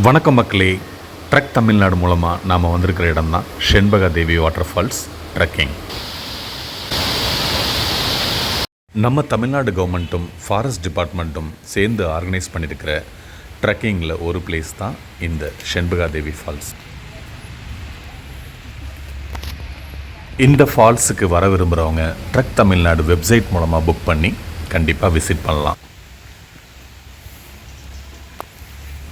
வணக்கம் மக்களே. ட்ரக் தமிழ்நாடு மூலமாக நாம் வந்திருக்கிற இடம் தான் செண்பகா தேவி வாட்டர் ஃபால்ஸ் ட்ரக்கிங். நம்ம தமிழ்நாடு கவர்மெண்ட்டும் ஃபாரஸ்ட் டிபார்ட்மெண்ட்டும் சேர்ந்து ஆர்கனைஸ் பண்ணியிருக்கிற ட்ரக்கிங்கில் ஒரு பிளேஸ் தான் இந்த செண்பகா தேவி ஃபால்ஸ். இந்த ஃபால்ஸுக்கு வர விரும்புகிறவங்க ட்ரக் தமிழ்நாடு வெப்சைட் மூலமாக புக் பண்ணி கண்டிப்பாக விசிட் பண்ணலாம்.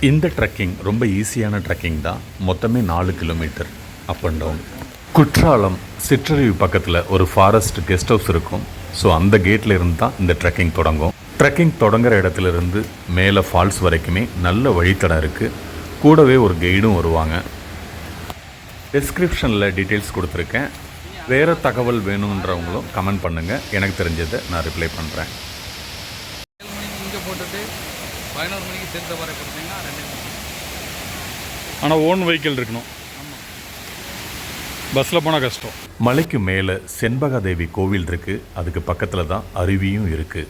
இந்த ட்ரக்கிங் ரொம்ப ஈஸியான ட்ரக்கிங் தான். மொத்தமே 4 kilometre up and down. Courtallam சிற்றருவி பக்கத்தில் ஒரு ஃபாரஸ்ட் கெஸ்ட் ஹவுஸ் இருக்கும். ஸோ அந்த கேட்டில் இருந்து தான் இந்த ட்ரக்கிங் தொடங்கும். ட்ரக்கிங் தொடங்குற இடத்துலேருந்து மேலே ஃபால்ஸ் வரைக்குமே நல்ல வழித்தடம் இருக்குது. கூடவே ஒரு கைடும் வருவாங்க. டிஸ்கிரிப்ஷனில் டீட்டெயில்ஸ் கொடுத்துருக்கேன். வேறு தகவல் வேணுன்றவங்களும் கமெண்ட் பண்ணுங்கள். எனக்கு தெரிஞ்சதை நான் ரிப்ளை பண்ணுறேன். 7 மணிக்கு இங்கே போட்டுட்டு 11 மணிக்கு சேர்ந்த வரை கொடுத்தீங்கன்னா 2 மணிக்கு. ஆனால் ஓன் வெஹிக்கிள் இருக்கணும். ஆமாம், பஸ்ஸில் போனால் கஷ்டம். மலைக்கு மேலே செண்பகா தேவி கோவில் இருக்குது. அதுக்கு பக்கத்தில் தான் அருவியும் இருக்குது.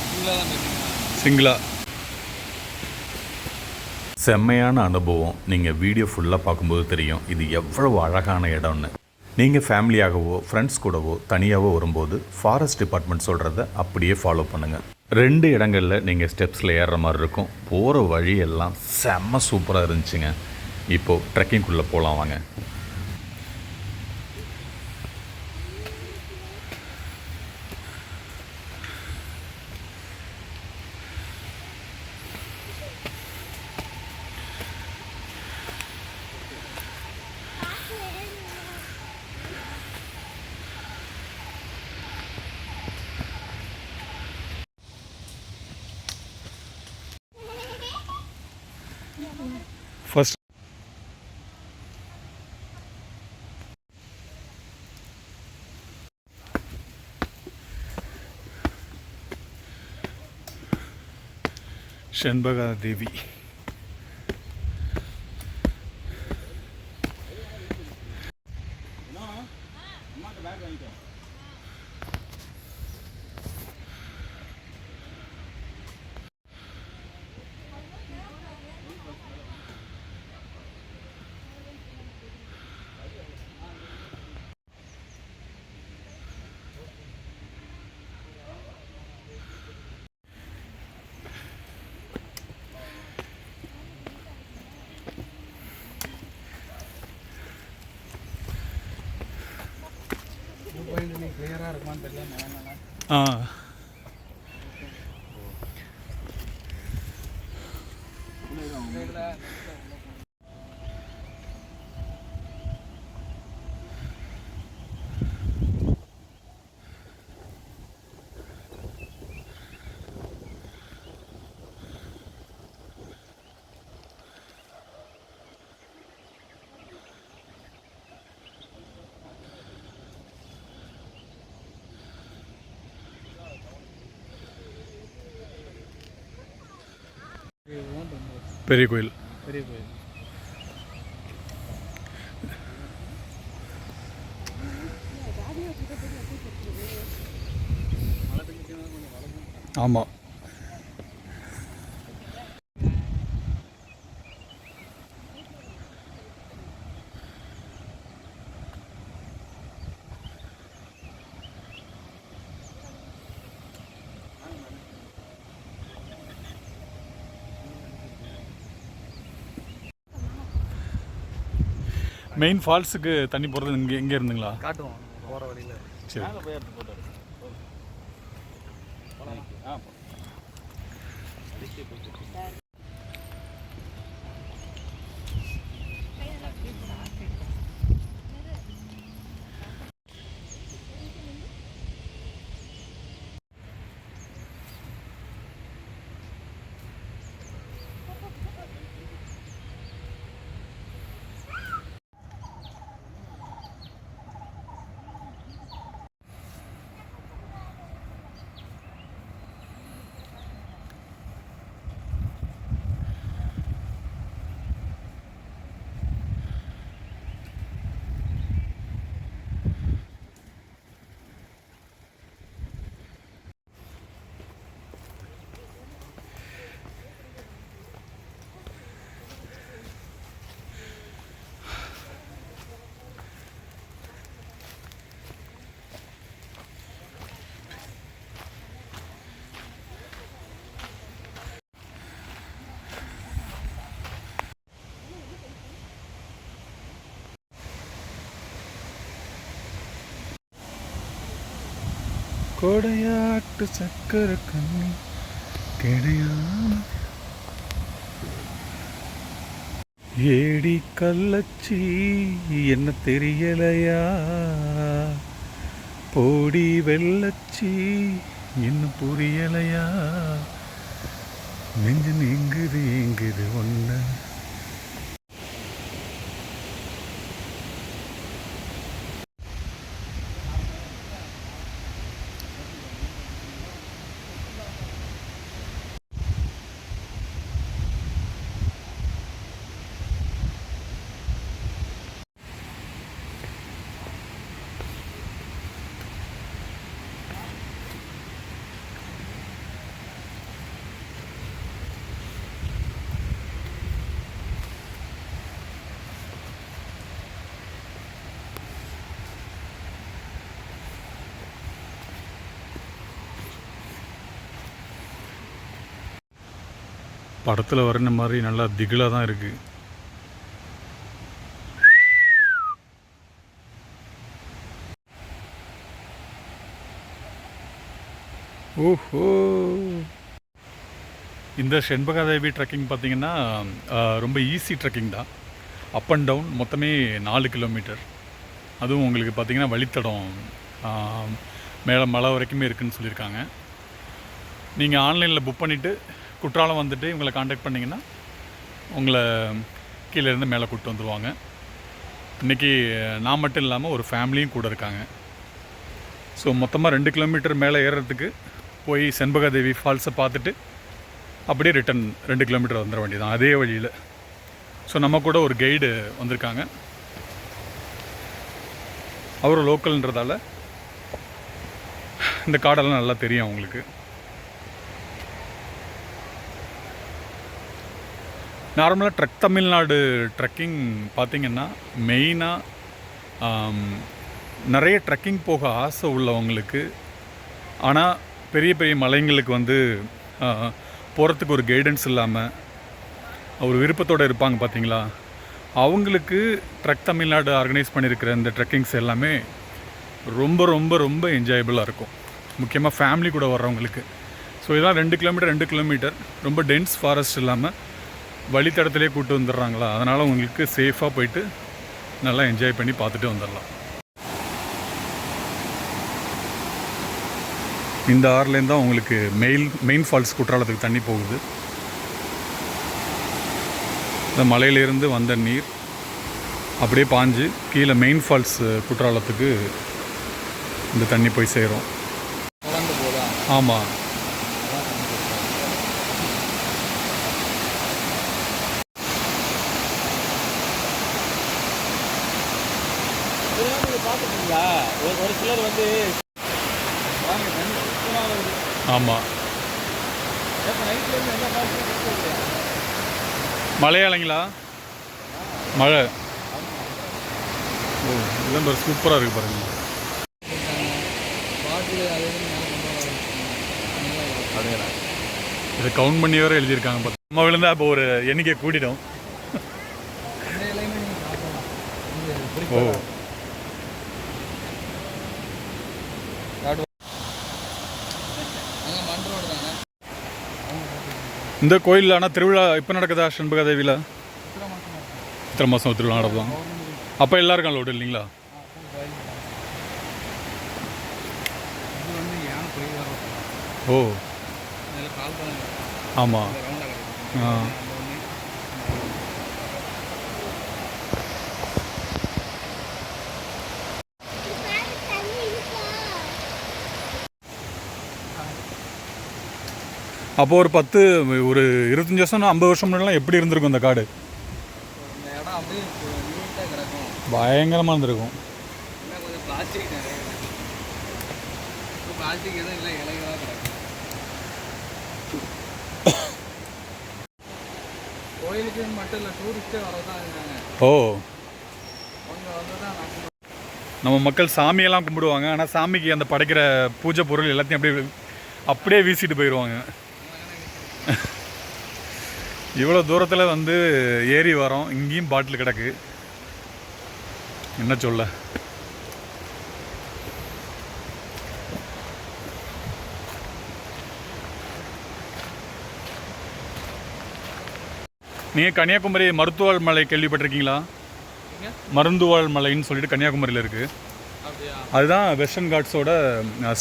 ஃபுல்லாக தான் பார்த்தீங்கன்னா சிங்கிளா செம்மையான அனுபவம். நீங்கள் வீடியோ ஃபுல்லாக பார்க்கும்போது தெரியும் இது எவ்வளவு அழகான இடம்னு. நீங்கள் ஃபேமிலியாகவோ ஃப்ரெண்ட்ஸ் கூடவோ தனியாகவோ வரும்போது ஃபாரஸ்ட் டிபார்ட்மெண்ட் சொல்கிறத அப்படியே ஃபாலோ பண்ணுங்கள். 2 இடங்களில் நீங்கள் ஸ்டெப்ஸில் ஏறுற மாதிரி இருக்கும். போகிற வழியெல்லாம் செம்ம சூப்பராக இருந்துச்சுங்க. இப்போது ட்ரெக்கிங்குள்ளே போகலாம் வாங்க. ஃபர்ஸ்ட் செண்பகா தேவி. கிளியராக இருக்குமான்னு தெரியல. ஆ பெரிய கோயில். பெரிய கோயில். ஆமாம். மெயின் ஃபால்ஸுக்கு தண்ணி போகிறது எங்கே இருந்துங்களா? காட்டுவோம் போகிற வழியில். சரி. போய் எடுத்து போட்டாரு. ஆ கொடையாட்டு சக்கரை கண்ணி கிடையாது ஏடி கள்ளச்சி என்ன தெரியலையா போடி வெள்ளச்சி என்ன புரியலையா நெஞ்சு எங்குது ஒன்று படத்தில் வர்ற மாதிரி நல்லா திகிலாக தான் இருக்குது. ஓஹோ, இந்த செண்பகாதேவி ட்ரெக்கிங் பார்த்திங்கன்னா ரொம்ப ஈஸி ட்ரெக்கிங் தான். அப் அண்ட் டவுன் மொத்தமே 4 கிலோமீட்டர். அதுவும் உங்களுக்கு பார்த்திங்கன்னா வழித்தடம் மேலே மலை வரைக்குமே இருக்குதுன்னு சொல்லியிருக்காங்க. நீங்கள் ஆன்லைனில் புக் பண்ணிவிட்டு குற்றாலம் வந்துட்டு இவங்களை காண்டாக்ட் பண்ணிங்கன்னா உங்களை கீழேருந்து மேலே கூப்பிட்டு வந்துடுவாங்க. இன்றைக்கி நான் மட்டும் இல்லாமல் ஒரு ஃபேமிலியும் கூட இருக்காங்க. ஸோ மொத்தமாக 2 கிலோமீட்டர் மேலே ஏறுறதுக்கு போய் செண்பகாதேவி ஃபால்ஸை பார்த்துட்டு அப்படியே ரிட்டன் 2 கிலோமீட்டர் வந்துட வேண்டியதான் அதே வழியில். ஸோ நம்ம கூட ஒரு கைடு வந்திருக்காங்க. அவர் லோக்கல்ன்றதால இந்த காடெல்லாம் நல்லா தெரியும் அவங்களுக்கு. நார்மலாக தமிழ்நாடு ட்ரெக்கிங் பார்த்திங்கன்னா மெயினாக நிறைய ட்ரெக்கிங் போக ஆசை உள்ளவங்களுக்கு, ஆனால் பெரிய பெரிய மலைங்களுக்கு வந்து போகிறதுக்கு ஒரு கைடன்ஸ் இல்லாமல் ஒரு விருப்பத்தோடு இருப்பாங்க பார்த்தீங்களா, அவங்களுக்கு தமிழ்நாடு ஆர்கனைஸ் பண்ணியிருக்கிற இந்த ட்ரெக்கிங்ஸ் எல்லாமே ரொம்ப ரொம்ப ரொம்ப என்ஜாயபிளாக இருக்கும். முக்கியமாக ஃபேமிலி கூட வர்றவங்களுக்கு. ஸோ இதெல்லாம் 2 கிலோமீட்டர் ரொம்ப டென்ஸ் ஃபாரஸ்ட் இல்லாமல் வழித்தடத்திலே கூப்பிட்டு வந்துடுறாங்களா, அதனால் உங்களுக்கு சேஃபாக போயிட்டு நல்லா என்ஜாய் பண்ணி பார்த்துட்டு வந்துடலாம். இந்த ஆறுலேருந்து தான் உங்களுக்கு மெயின் ஃபால்ஸ் குற்றாலத்துக்கு தண்ணி போகுது. இந்த மலையிலேருந்து வந்த நீர் அப்படியே பாஞ்சு கீழே மெயின் ஃபால்ஸ் குற்றாலத்துக்கு இந்த தண்ணி போய் சேரும். ஆமாம், ஒரு சிலர் வந்து ஆமாம், மலையாளிங்களா மழை. ஓ, இதெல்லாம் சூப்பராக இருக்குது பாருங்கள். இதை கவுண்ட் பண்ணி வேறு எழுதியிருக்காங்க பார்த்து. நம்ம விழுந்தா அப்போ ஒரு எண்ணிக்கை கூட்டிடும். ஓ, இந்த கோயிலில் ஆனால் திருவிழா இப்போ நடக்குதா செண்பகாதேவியில்? இத்தனை மாதம் திருவிழா நடக்கும். அப்போ எல்லாருக்கும் அலோடு இல்லைங்களா? ஓ, ஆமாம். ஆ, அப்போ ஒரு 25 வருஷம் 50 வருஷம் முன்னாடிலாம் எப்படி இருந்திருக்கும் இந்த காடு? பயங்கரமாக இருந்திருக்கும். கோயிலுக்கு மட்டும் இல்லை, டூரிஸ்டே வரதான். ஓ, நம்ம மக்கள் சாமியெல்லாம் கும்பிடுவாங்க, ஆனால் சாமிக்கு அந்த படைக்கிற பூஜை பொருள் எல்லாத்தையும் அப்படியே வீசிட்டு போயிடுவாங்க. இவ்வளோ தூரத்தில் வந்து ஏறி வரோம், இங்கேயும் பாட்டில் கிடக்கு. என்ன சொல்ல, நீங்கள் கன்னியாகுமரி மருத்துவாள் மலை கேள்விப்பட்டிருக்கீங்களா? இங்கே மருந்துவாள் மலைன்னு சொல்லிட்டு கன்னியாகுமரியில் இருக்குது. அப்படியா? அதுதான் வெஸ்டர்ன் காட்ஸோட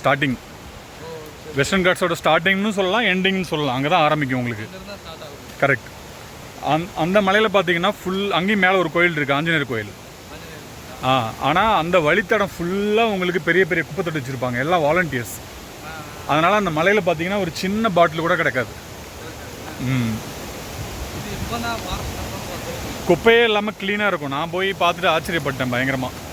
ஸ்டார்டிங். வெஸ்டர்ன் காட்ஸோட ஸ்டார்டிங்னு சொல்லலாம், எண்டிங்னு சொல்லலாம். அங்கே தான் ஆரம்பிக்கும் உங்களுக்கு. இங்கேருந்து தான் ஸ்டார்ட் ஆகுது. கரெக்ட். அந்த மலையில் பார்த்தீங்கன்னா அங்கேயும் மேலே ஒரு கோயில் இருக்குது, ஆஞ்சநேயர் கோயில். ஆனால் அந்த வழித்தடம் ஃபுல்லாக உங்களுக்கு பெரிய பெரிய குப்பை தொட்டி வச்சுருப்பாங்க, எல்லாம் வாலண்டியர்ஸ். அதனால் அந்த மலையில் பார்த்தீங்கன்னா ஒரு சின்ன பாட்டில் கூட கிடைக்காது. இது இப்போ தான் குப்பையே இல்லாமல் க்ளீனாக இருக்கும். நான் போய் பார்த்துட்டு ஆச்சரியப்பட்டேன் பயங்கரமாக.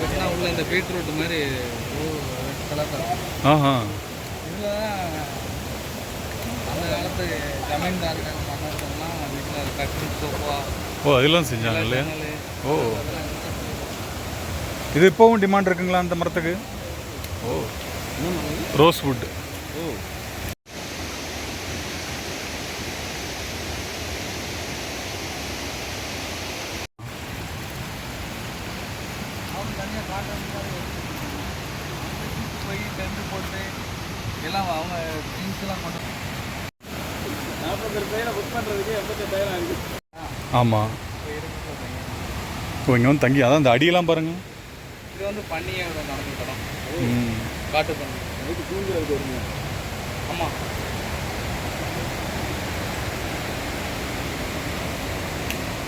வெட்டினா உள்ள இந்த பீட்ரூட் மாதிரி கலர் தான். ஆஹா. இதில் அந்த காலத்து ஜமீன்தார்கள் மன்னர்கள்லாம் வீட்டில் கட்டி சோஃபா ஓ, அதெல்லாம் செஞ்சாங்க இல்லையா? ஜன்னல் ஓ, அதெல்லாம் இது இப்போவும் டிமாண்ட் இருக்குங்களா அந்த மரத்துக்கு? ஓ, ரோஸ் வுட். ஓ அவங்க தனியாக காட்டுறது போய் டென்ட் போட்டு எல்லாம் அவங்க திங்ஸ்லாம் கொண்டு 40 பேரை புக் பண்ணுறதுக்கு 88,000 ஆகுது. ஆமாம். இப்போ இங்கே வந்து தங்கி அதான் இந்த அடியெல்லாம் பாருங்கள். இது வந்து பண்ணியோட நடந்து படம். காட்டு பண்ணி நைட்டு தூங்குறதுக்கு வருங்க. ஆமாம்.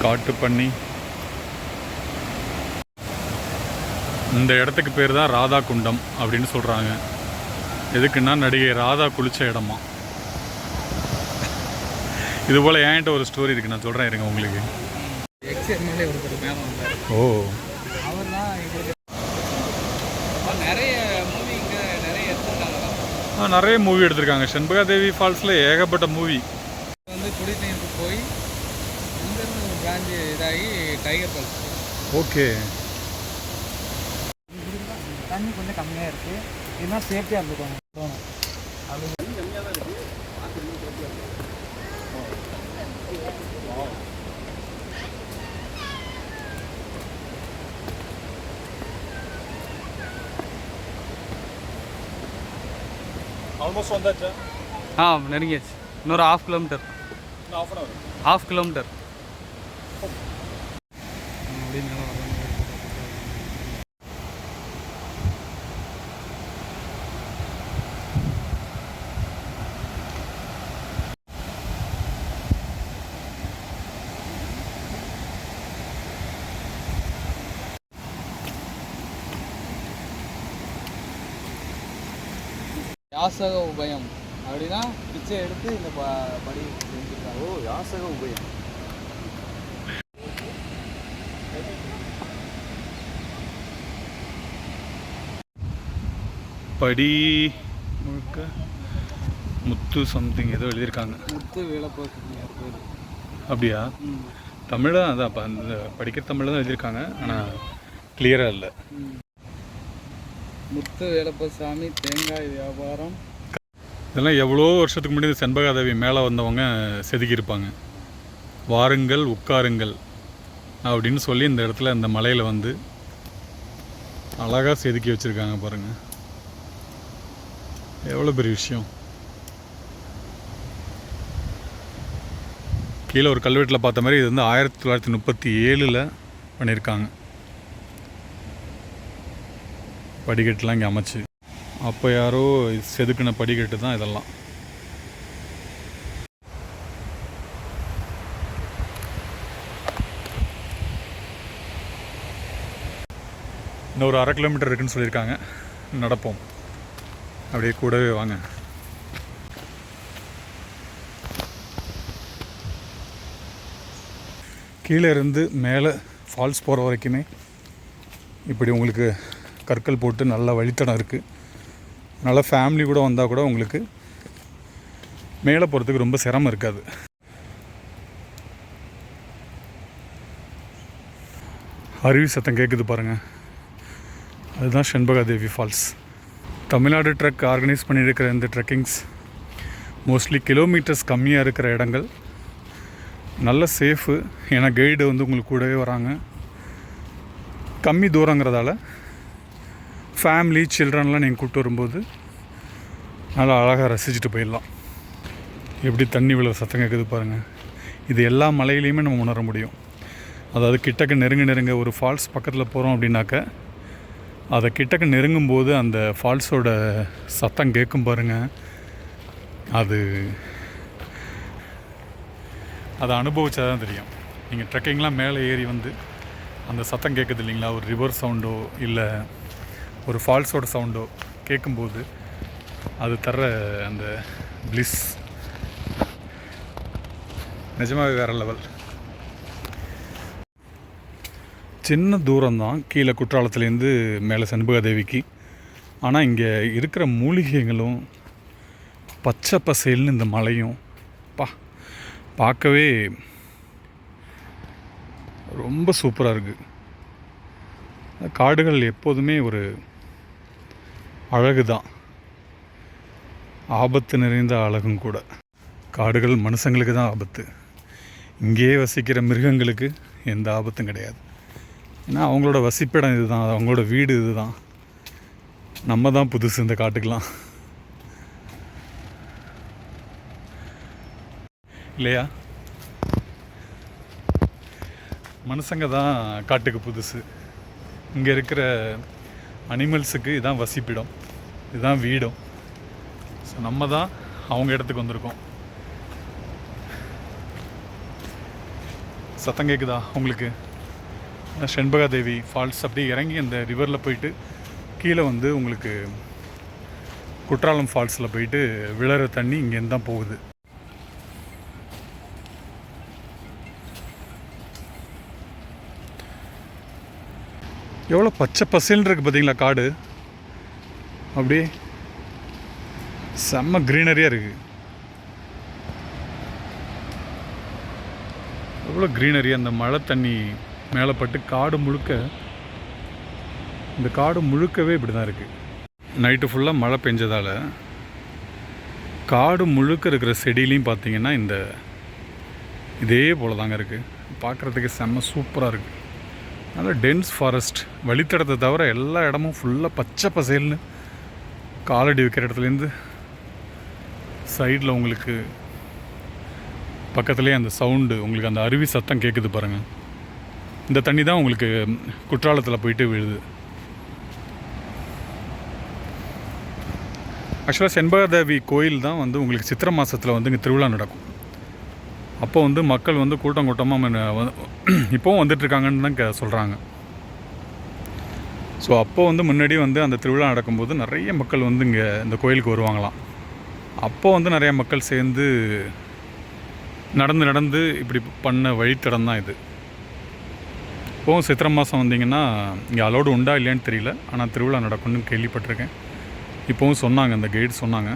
காட்டு பண்ணி. இந்த இடத்துக்கு பேர் தான் ராதா குண்டம் அப்படின்னு சொல்கிறாங்க. எதுக்குன்னா நடிகை ராதா குளிச்ச இடமா. இது போல் என்கிட்ட ஒரு ஸ்டோரி இருக்குது, நான் சொல்கிறேன் இருங்க உங்களுக்கு. எக்ஸ்எம்எல்ஏ ஒருத்தர் மேலே வந்தார். ஓ, அவர் தான் எங்களுக்கு நிறைய மூவி இங்கே நிறைய எடுத்துருக்காங்க. நிறைய மூவி எடுத்திருக்காங்க. செண்பகாதேவி ஃபால்ஸில் ஏகப்பட்ட மூவி. வந்து குடிநீருக்கு போய் இங்கேருந்து ஒரு பிரான்ச்சு இதாகி டைகர் ஃபால்ஸ். ஓகே. தண்ணி கொஞ்சம் கம்மியாக இருக்குது, இதுதான் சேஃப்டியாக இருந்துக்கோங்க தோணும். அது தண்ணி கம்மியாக தான் இருக்குது. ஆல்மோஸ்ட் வந்தாச்சா? நெருங்கியாச்சு. இன்னொரு 1/2 கிலோமீட்டர். ½ கிலோமீட்டர் அப்படின்னு யாசக உபயம் அப்படின்னா பிச்சை எடுத்து இந்த படி செஞ்சுருக்காங்க. ஓ, யாசக உபயம். படி முழுக்க முத்து சம்திங் ஏதோ எழுதியிருக்காங்க. முத்து வேலைப்பாக்கு பேர். அப்படியா? தமிழ் தான். அதான் அப்போ அந்த படிக்கிற தமிழில் தான் எழுதியிருக்காங்க, ஆனால் கிளியராக இல்லை. முத்து வேலப்பசாமி தேங்காய் வியாபாரம். இதெல்லாம் எவ்வளோ வருஷத்துக்கு முன்னாடி செண்பகாதேவி மேலே வந்தவங்க செதுக்கியிருப்பாங்க. வாருங்கள் உட்காருங்கள் அப்படின்னு சொல்லி இந்த இடத்துல இந்த மலையில் வந்து அழகாக செதுக்கி வச்சுருக்காங்க பாருங்கள். எவ்வளோ பெரிய விஷயம். கீழே ஒரு கல்வெட்டில் பார்த்த மாதிரி இது வந்து 1937 பண்ணியிருக்காங்க. படிக்கட்டுலாம் இங்கே அமைச்சு அப்போ யாரோ செதுக்கின படிக்கட்டு தான் இதெல்லாம். இன்னொரு 1/2 கிலோமீட்டர் இருக்குன்னு சொல்லியிருக்காங்க. நடப்போம், அப்படியே கூடவே வாங்க. கீழே இருந்து மேலே ஃபால்ஸ் போகிற வரைக்குமே இப்படி உங்களுக்கு கற்கள் போட்டு நல்ல வழித்தடம் இருக்குது. நல்ல ஃபேமிலி கூட வந்தால் கூட உங்களுக்கு மேலே போகிறதுக்கு ரொம்ப சிரமம் இருக்காது. அருவி சத்தம் கேட்குது பாருங்கள், அதுதான் Shenbagadevi falls. Tamil Nadu trek organize பண்ணியிருக்கிற இந்த ட்ரெக்கிங்ஸ் மோஸ்ட்லி கிலோமீட்டர்ஸ் கம்மியாக இருக்கிற இடங்கள் நல்ல சேஃபு. ஏன்னா கைடு வந்து உங்களுக்கு கூடவே வராங்க. கம்மி தூரங்கிறதால ஃபேமிலி சில்ட்ரன்லாம் நீங்கள் கூப்பிட்டு வரும்போது நல்லா அழகாக ரசிச்சுட்டு போயிடலாம். எப்படி தண்ணி விழுற சத்தம் கேட்குது பாருங்கள். இது எல்லா மலையிலையுமே நம்ம உணர முடியும். அதாவது கிட்டக்க நெருங்க ஒரு ஃபால்ஸ் பக்கத்தில் போகிறோம் அப்படின்னாக்க அதை கிட்டக்க நெருங்கும்போது அந்த ஃபால்ஸோட சத்தம் கேட்கும் பாருங்கள். அதை அனுபவிச்சா தான் தெரியும். நீங்கள் ட்ரெக்கிங்லாம் மேலே ஏறி வந்து அந்த சத்தம் கேட்குது இல்லைங்களா, ஒரு ரிவர் சவுண்டோ இல்லை ஒரு ஃபால்ஸோட சவுண்டோ கேட்கும்போது அது தர்ற அந்த ப்ளிஸ் நிஜமாக வேறு லெவல். சின்ன தூரம்தான் கீழே குற்றாலத்துலேருந்து மேலே செண்பகதேவிக்கு. ஆனால் இங்கே இருக்கிற மூலிகைகளும் பச்சை பசேல்னு இந்த மலையும் பார்க்கவே ரொம்ப சூப்பராக இருக்குது. காடுகள் எப்போதுமே ஒரு அழகு தான், ஆபத்து நிறைந்த அழகும் கூட. காடுகள் மனுஷங்களுக்கு தான் ஆபத்து. இங்கேயே வசிக்கிற மிருகங்களுக்கு எந்த ஆபத்தும் கிடையாது. ஏன்னா அவங்களோட வசிப்பிடம் இது தான், அவங்களோட வீடு இது தான். நம்ம தான் புதுசு இந்த காட்டுக்கெலாம், இல்லையா? மனுஷங்க தான் காட்டுக்கு புதுசு. இங்கே இருக்கிற அனிமல்ஸுக்கு இதுதான் வசிப்பிடம், இதுதான் வீடும். ஸோ நம்ம தான் அவங்க இடத்துக்கு வந்திருக்கோம். சத்தம் கேட்குதா உங்களுக்கு? செண்பகாதேவி ஃபால்ஸ் அப்படியே இறங்கி அந்த ரிவரில் போயிட்டு கீழே வந்து உங்களுக்கு குற்றாலம் ஃபால்ஸில் போயிட்டு விழற தண்ணி இங்கேருந்து தான் போகுது. எவ்வளோ பச்சை பசேல்னு இருக்குது பார்த்தீங்களா காடு. அப்படியே செம்ம க்ரீனரியாக இருக்குது. எவ்வளோ க்ரீனரி. அந்த மழை தண்ணி மேலே பட்டு காடு முழுக்க, இந்த காடு முழுக்கவே இப்படி தான் இருக்குது. நைட்டு ஃபுல்லாக மழை பெஞ்சதால் காடு முழுக்க இருக்கிற செடியிலையும் பார்த்தீங்கன்னா இதே போல் தாங்க இருக்குது. பார்க்குறதுக்கு செம்ம சூப்பராக இருக்குது. நல்ல டென்ஸ் ஃபாரஸ்ட். வழித்தடத்தை தவிர எல்லா இடமும் ஃபுல்லாக பச்சை பசேல்னு. காலடி வைக்கிற இடத்துலேருந்து சைடில் உங்களுக்கு பக்கத்துலேயே அந்த சவுண்டு, உங்களுக்கு அந்த அருவி சத்தம் கேட்குது பாருங்கள். இந்த தண்ணி தான் உங்களுக்கு குற்றாலத்தில் போயிட்டு விழுது. ஆக்சுவலாக செண்பகதேவி கோயில் தான் வந்து உங்களுக்கு சித்திரை மாதத்தில் வந்து இங்கே திருவிழா நடக்கும். அப்போ வந்து மக்கள் வந்து கூட்டம் கூட்டமாக இப்போவும் வந்துட்டுருக்காங்கன்னு தான் சொல்கிறாங்க. ஸோ அப்போது வந்து முன்னாடி வந்து அந்த திருவிழா நடக்கும்போது நிறைய மக்கள் வந்து இங்கே இந்த கோயிலுக்கு வருவாங்களாம். அப்போது வந்து நிறைய மக்கள் சேர்ந்து நடந்து இப்படி பண்ண வழித்தடம் தான் இது. இப்போவும் சித்திரை மாதம் வந்தீங்கன்னா இங்கே அலோடு உண்டா இல்லையான்னு தெரியல, ஆனால் திருவிழா நடக்கும்னு கேள்விப்பட்டிருக்கேன். இப்போவும் சொன்னாங்க, அந்த கைடு சொன்னாங்க.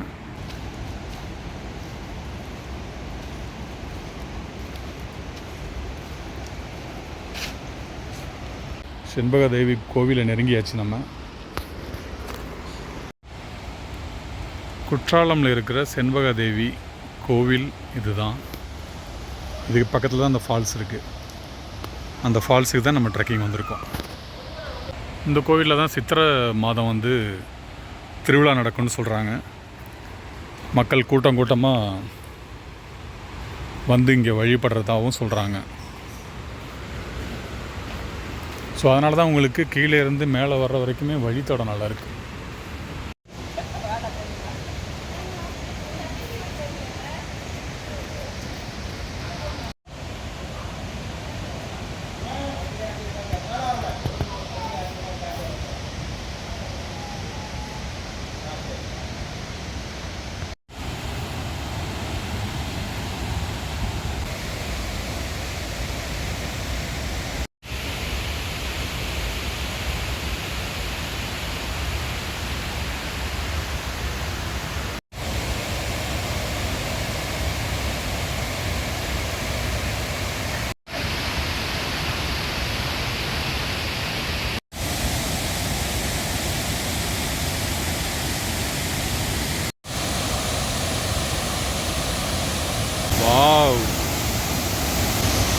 செண்பகதேவி கோவிலை நெருங்கியாச்சு நம்ம. குற்றாலமில் இருக்கிற செண்பகதேவி கோவில் இதுதான். இதுக்கு பக்கத்தில் தான் அந்த ஃபால்ஸ் இருக்குது. அந்த ஃபால்ஸுக்கு தான் நம்ம ட்ரெக்கிங் வந்திருக்கோம். இந்த கோவிலில் தான் சித்திரை மாதம் வந்து திருவிழா நடக்கும்னு சொல்கிறாங்க. மக்கள் கூட்டமாக வந்து இங்கே வழிபடுறதாகவும் சொல்கிறாங்க. ஸோ அதனால தான் உங்களுக்கு கீழே இருந்து மேலே வர்ற வரைக்குமே வழித்தடம் நல்லாயிருக்கு.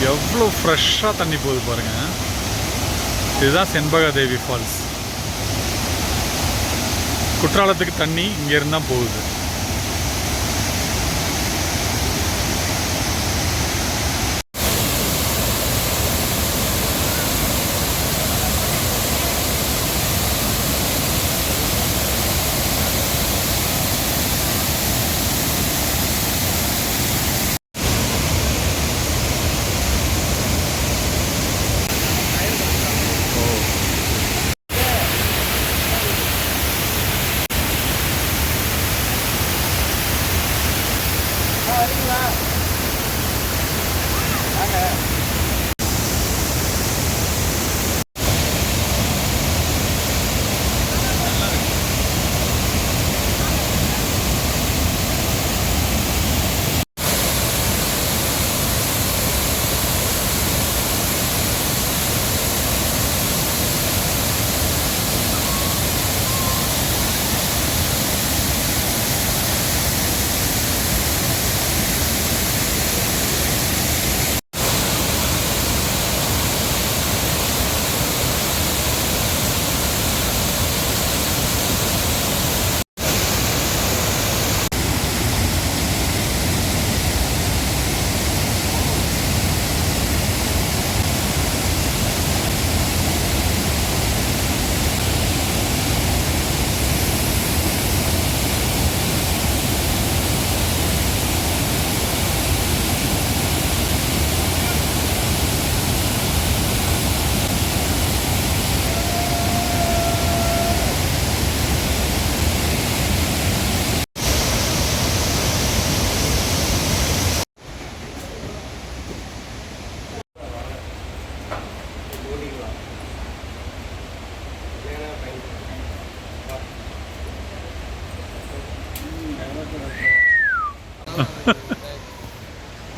எவ்வளோ ஃப்ரெஷ்ஷாக தண்ணி போகுது பாருங்கள். இதுதான் செண்பக தேவி ஃபால்ஸ். குற்றாலத்துக்கு தண்ணி இங்கேருந்து தான் போகுது. வரீங்களா? வாங்க.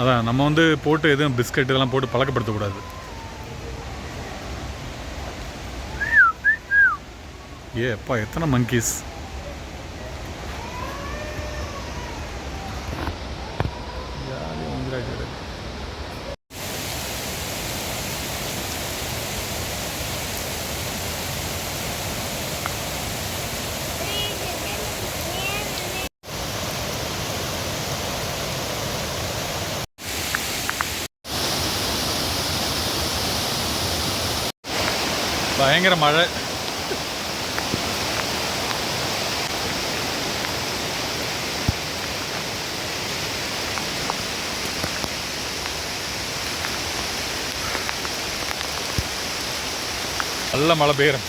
அதான் நம்ம வந்து போட்டு எதுவும் பிஸ்கட் இதெல்லாம் போட்டு பழக்கப்படுத்தக்கூடாது. அப்பா எத்தனை மங்கீஸ். பயங்கர மழை. நல்ல மழை பெய்யுறேன்.